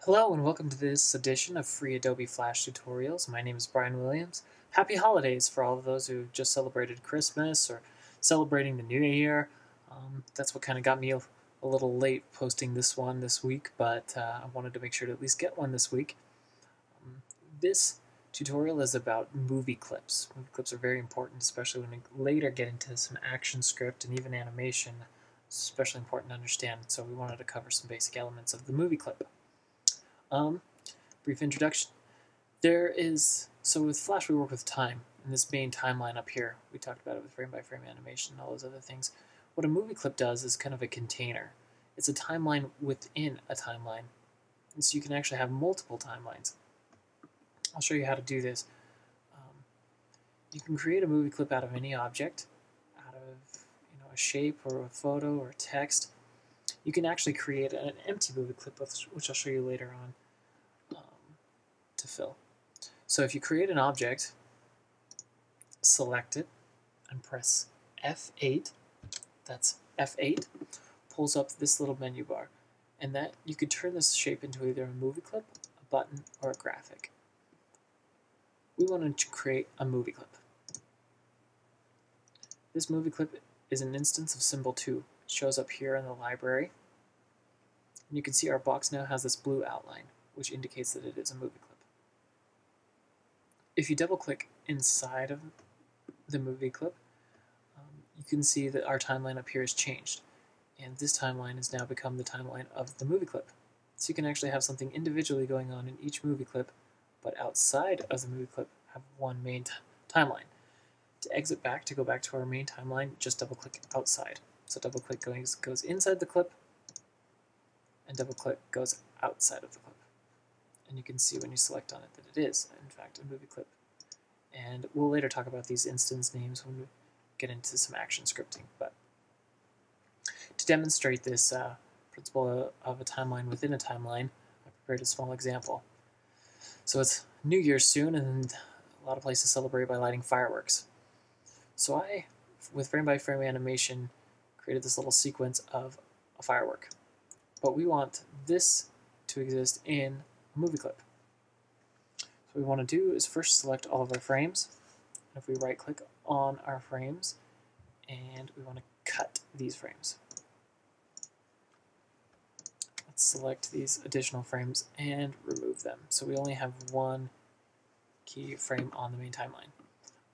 Hello and welcome to this edition of free Adobe Flash tutorials. My name is Brian Williams. Happy holidays for all of those who just celebrated Christmas or celebrating the New Year. That's what kind of got me a little late posting this one this week, but I wanted to make sure to at least get one this week. This tutorial is about movie clips. Movie clips are very important, especially when we later get into some action script and even animation. It's especially important to understand, so we wanted to cover some basic elements of the movie clip. Brief introduction. So with Flash we work with time, and this main timeline up here, we talked about it with frame-by-frame animation and all those other things. What a movie clip does is kind of a container. It's a timeline within a timeline, and so you can actually have multiple timelines. I'll show you how to do this. You can create a movie clip out of any object, out of a shape or a photo or text. You can actually create an empty movie clip, which I'll show you later on, to fill. So if you create an object, select it, and press F8, that's F8, pulls up this little menu bar. And that you could turn this shape into either a movie clip, a button, or a graphic. We want to create a movie clip. This movie clip is an instance of symbol 2. It shows up here in the library. And you can see our box now has this blue outline, which indicates that it is a movie clip. If you double-click inside of the movie clip, you can see that our timeline up here has changed. And this timeline has now become the timeline of the movie clip. So you can actually have something individually going on in each movie clip, but outside of the movie clip have one main timeline. To exit back, to go back to our main timeline, just double-click outside. So double-click goes inside the clip, and double-click goes outside of the clip. And you can see when you select on it that it is, in fact, a movie clip. And we'll later talk about these instance names when we get into some action scripting. But to demonstrate this principle of a timeline within a timeline, I prepared a small example. So it's New Year's soon, and a lot of places celebrate by lighting fireworks. So I, with frame-by-frame animation, created this little sequence of a firework. But we want this to exist in a movie clip. So what we want to do is first select all of our frames. And if we right-click on our frames, and we want to cut these frames. Let's select these additional frames and remove them. So we only have one key frame on the main timeline.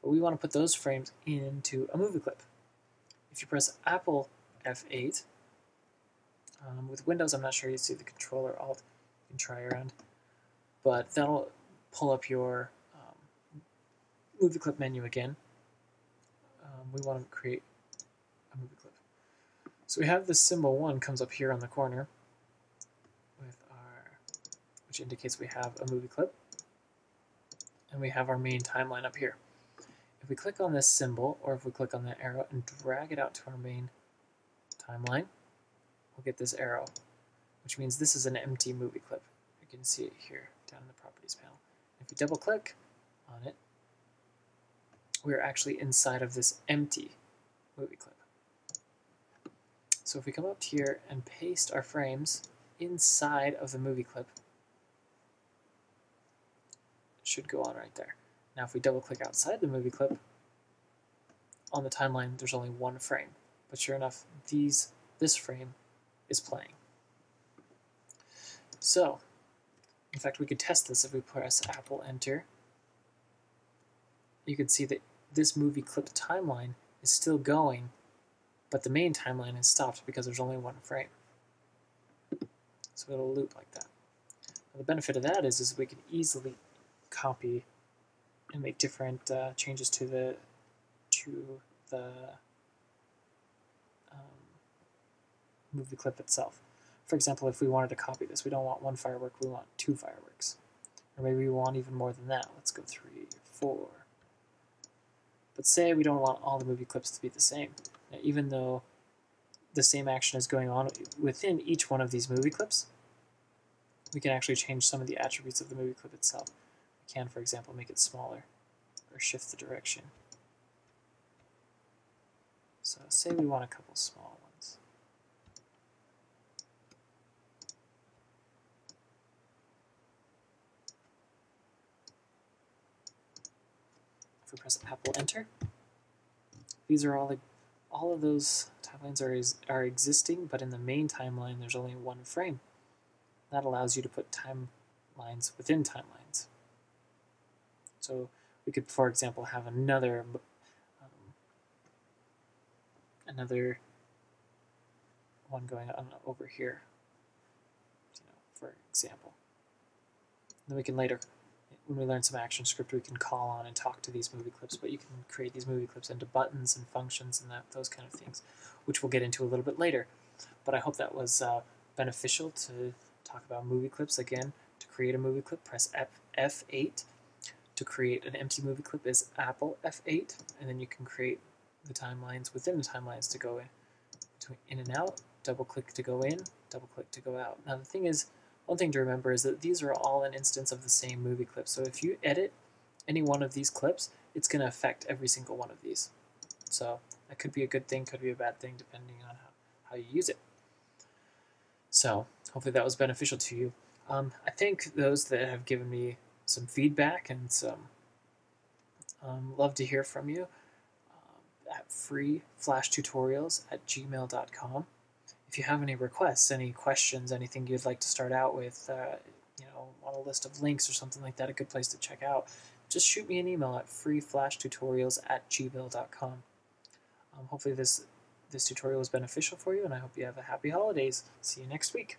But we want to put those frames into a movie clip. If you press Apple F8, with Windows I'm not sure you see the Control or Alt, you can try around, but that'll pull up your movie clip menu again. We want to create a movie clip. So we have this symbol 1 comes up here on the corner, which indicates we have a movie clip, and we have our main timeline up here. If we click on this symbol, or if we click on that arrow and drag it out to our main timeline, we'll get this arrow, which means this is an empty movie clip. You can see it here down in the Properties panel. If we double click on it, we're actually inside of this empty movie clip. So if we come up here and paste our frames inside of the movie clip, it should go on right there. Now if we double click outside the movie clip, on the timeline there's only one frame, but sure enough this frame is playing. So in fact we could test this if we press Apple Enter. You can see that this movie clip timeline is still going, but the main timeline is stopped because there's only one frame. So it'll loop like that. Now the benefit of that is we can easily copy and make different changes to the movie clip itself. For example, if we wanted to copy this, we don't want one firework, we want 2 fireworks. Or maybe we want even more than that. Let's go 3 or 4. But say we don't want all the movie clips to be the same. Now, even though the same action is going on within each one of these movie clips, we can actually change some of the attributes of the movie clip itself. We can, for example, make it smaller or shift the direction. So say we want a couple small ones. we press Apple Enter, these are all of those timelines are existing, but in the main timeline there's only one frame. That allows you to put timelines within timelines. So we could, for example, have another one going on over here, for example. Then we can later, when we learn some ActionScript, we can call on and talk to these movie clips, but you can create these movie clips into buttons and functions and those kind of things, which we'll get into a little bit later. But I hope that was beneficial to talk about movie clips. Again, to create a movie clip, press F8. To create an empty movie clip is Apple F8, and then you can create the timelines within the timelines to go in and out, double-click to go in, double-click to go out. Now the thing is, one thing to remember is that these are all an instance of the same movie clip. So if you edit any one of these clips, it's going to affect every single one of these. So that could be a good thing, could be a bad thing, depending on how you use it. So hopefully that was beneficial to you. I thank those that have given me some feedback and some love to hear from you at freeflashtutorials@gmail.com. If you have any requests, any questions, anything you'd like to start out with, want a list of links or something like that, a good place to check out, just shoot me an email at freeflashtutorials@gmail.com. Hopefully this tutorial was beneficial for you, and I hope you have a happy holidays. See you next week.